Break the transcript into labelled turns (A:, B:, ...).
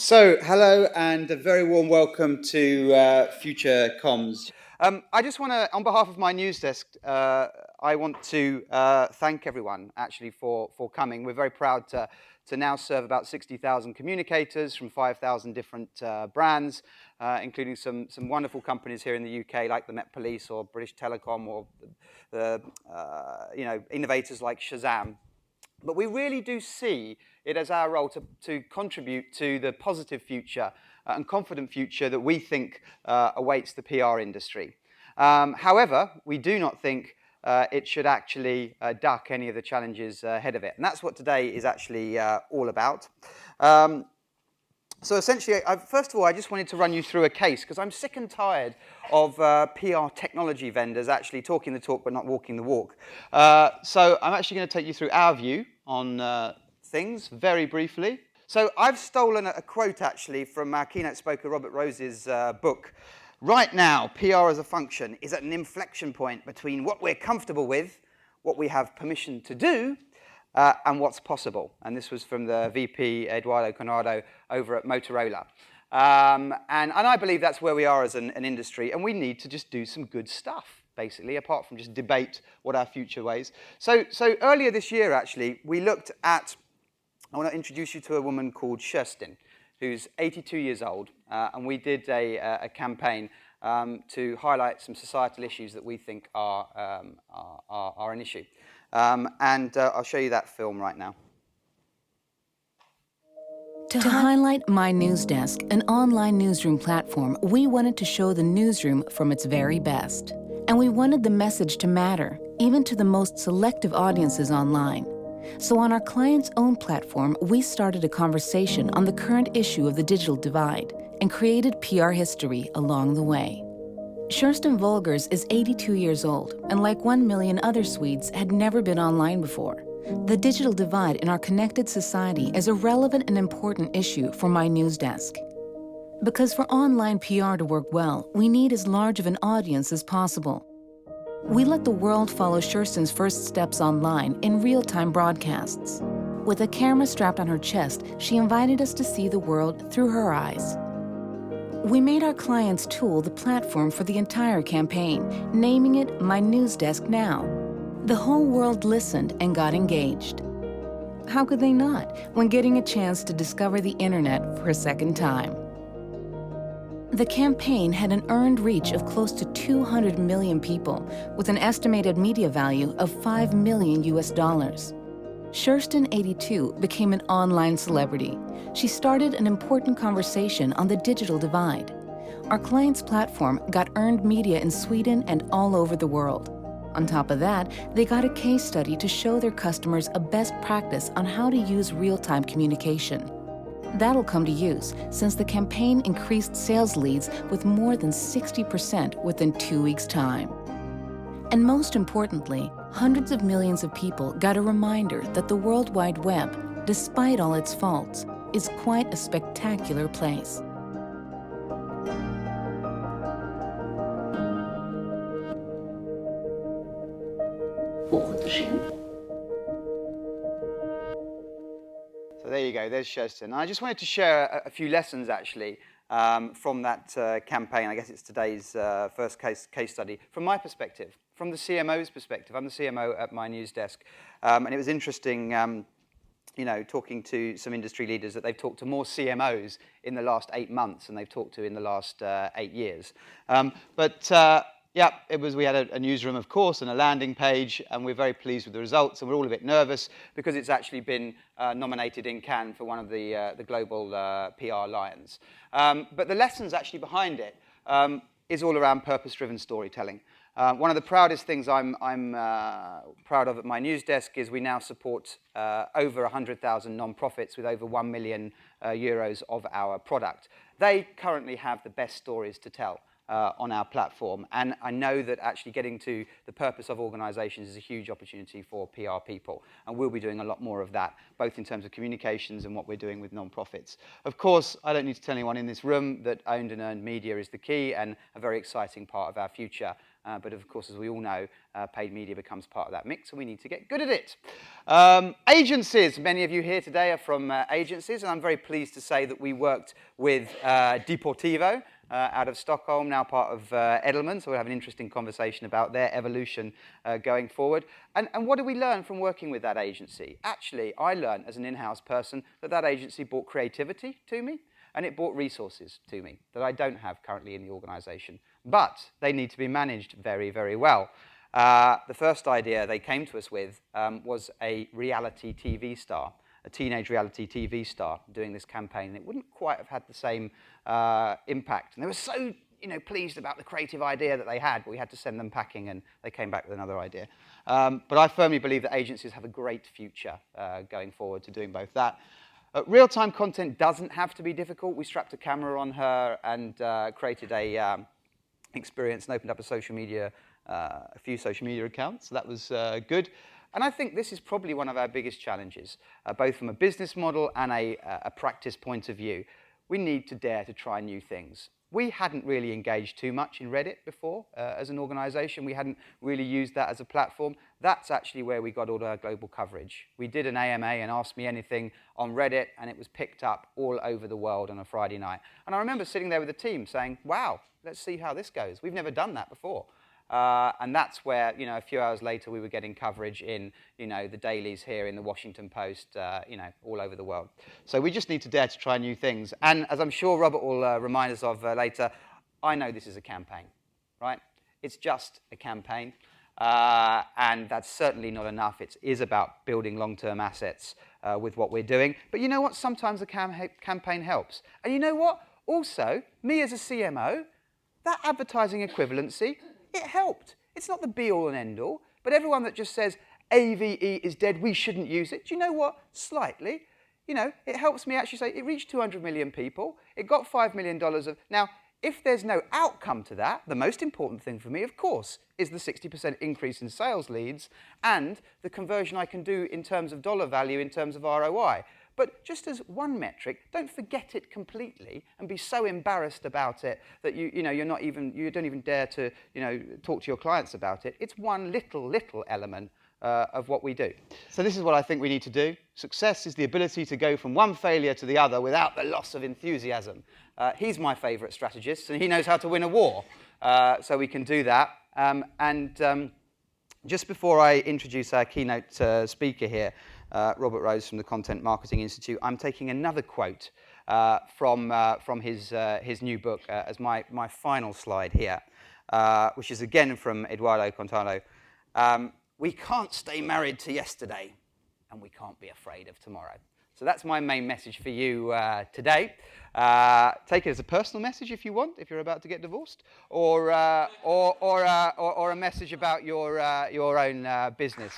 A: Hello and a very warm welcome to Future Comms. I just want to, on behalf of Mynewsdesk, I want to thank everyone actually for coming. We're very proud to now serve about 60,000 communicators from 5,000 different brands, including some wonderful companies here in the UK like the Met Police or British Telecom or the innovators like Shazam. But we really do see it as our role to contribute to the positive future and confident future that we think awaits the PR industry. However, we do not think it should actually duck any of the challenges ahead of it. And that's what today is actually all about. So essentially, first of all, I just wanted to run you through a case, because I'm sick and tired of PR technology vendors actually talking the talk but not walking the walk. So I'm actually going to take you through our view on things very briefly. So I've stolen a quote actually from our keynote speaker Robert Rose's book. Right now, PR as a function is at an inflection point between what we're comfortable with, what we have permission to do, and what's possible. And this was from the VP, Eduardo Conrado, over at Motorola. And I believe that's where we are as an industry, and we need to just do some good stuff, basically, apart from just debate what our future ways. So earlier this year, actually, we looked at, I want to introduce you to a woman called Kerstin, who's 82 years old, and we did a campaign to highlight some societal issues that we think are an issue. And I'll show you that film right now.
B: To highlight Mynewsdesk, an online newsroom platform, we wanted to show the newsroom from its very best. And we wanted the message to matter, even to the most selective audiences online. So on our client's own platform, we started a conversation on the current issue of the digital divide and created PR history along the way. Kerstin Volgers is 82 years old, and like 1 million other Swedes, had never been online before. The digital divide in our connected society is a relevant and important issue for Mynewsdesk. Because for online PR to work well, we need as large of an audience as possible. We let the world follow Kerstin's first steps online in real-time broadcasts. With a camera strapped on her chest, she invited us to see the world through her eyes. We made our client's tool the platform for the entire campaign, naming it Mynewsdesk Now. The whole world listened and got engaged. How could they not, when getting a chance to discover the internet for a second time? The campaign had an earned reach of close to 200 million people, with an estimated media value of $5 million. Kerstin, 82, became an online celebrity. She started an important conversation on the digital divide. Our client's platform got earned media in Sweden and all over the world. On top of that, they got a case study to show their customers a best practice on how to use real-time communication. That'll come to use, since the campaign increased sales leads with more than 60% within 2 weeks' time. And most importantly, hundreds of millions of people got a reminder that the World Wide Web, despite all its faults, is quite a spectacular place.
A: So there you go, there's Kerstin. And I just wanted to share a few lessons, actually, from that campaign. I guess it's today's first case study. From my perspective, from the CMO's perspective, I'm the CMO at Mynewsdesk, and it was interesting, talking to some industry leaders that they've talked to more CMOs in the last 8 months than they've talked to in the last 8 years. Yeah, we had a newsroom, of course, and a landing page, and we're very pleased with the results, and we're all a bit nervous because it's actually been nominated in Cannes for one of the global PR Lions. But the lessons actually behind it is all around purpose-driven storytelling. One of the proudest things I'm proud of at Mynewsdesk is we now support over 100,000 non-profits with over 1 million euros of our product. They currently have the best stories to tell on our platform. And I know that actually getting to the purpose of organizations is a huge opportunity for PR people. And we'll be doing a lot more of that, both in terms of communications and what we're doing with nonprofits. Of course, I don't need to tell anyone in this room that owned and earned media is the key and a very exciting part of our future But of course, as we all know, paid media becomes part of that mix, and we need to get good at it. Agencies. Many of you here today are from agencies, and I'm very pleased to say that we worked with Deportivo out of Stockholm, now part of Edelman, so we'll have an interesting conversation about their evolution going forward. And what did we learn from working with that agency? Actually, I learned as an in-house person that that agency brought creativity to me, and it brought resources to me that I don't have currently in the organization. But they need to be managed very, very well. The first idea they came to us with was a reality TV star, a teenage reality TV star doing this campaign, and it wouldn't quite have had the same impact. And they were so pleased about the creative idea that they had, but we had to send them packing, and they came back with another idea. But I firmly believe that agencies have a great future going forward to doing both that. Real-time content doesn't have to be difficult. We strapped a camera on her and created a experience and opened up a few social media accounts. So that was good. And I think this is probably one of our biggest challenges, both from a business model and a practice point of view. We need to dare to try new things. We hadn't really engaged too much in Reddit before as an organization. We hadn't really used that as a platform. That's actually where we got all our global coverage. We did an AMA and Ask Me Anything on Reddit, and it was picked up all over the world on a Friday night. And I remember sitting there with the team saying, wow, let's see how this goes. We've never done that before. And that's where, a few hours later, we were getting coverage in, the dailies here, in the Washington Post, all over the world. So we just need to dare to try new things. And as I'm sure Robert will remind us of later, I know this is a campaign, right? It's just a campaign. And that's certainly not enough. It is about building long-term assets with what we're doing. But you know what? Sometimes a campaign helps. And you know what? Also, me as a CMO, that advertising equivalency, it helped. It's not the be-all and end-all, but everyone that just says AVE is dead, we shouldn't use it, do you know what? Slightly. It helps me actually say it reached 200 million people, it got $5 million of... Now, if there's no outcome to that, the most important thing for me, of course, is the 60% increase in sales leads and the conversion I can do in terms of dollar value, in terms of ROI. But just as one metric, don't forget it completely and be so embarrassed about it that you don't even dare to talk to your clients about it. It's one little element of what we do. So this is what I think we need to do. Success is the ability to go from one failure to the other without the loss of enthusiasm. He's my favorite strategist, and he knows how to win a war. So we can do that. Just before I introduce our keynote speaker here, Robert Rose from the Content Marketing Institute, I'm taking another quote from his new book as my final slide here, which is again from Eduardo Contano. We can't stay married to yesterday, and we can't be afraid of tomorrow. So that's my main message for you today. Take it as a personal message if you want, if you're about to get divorced, or a message about your own business.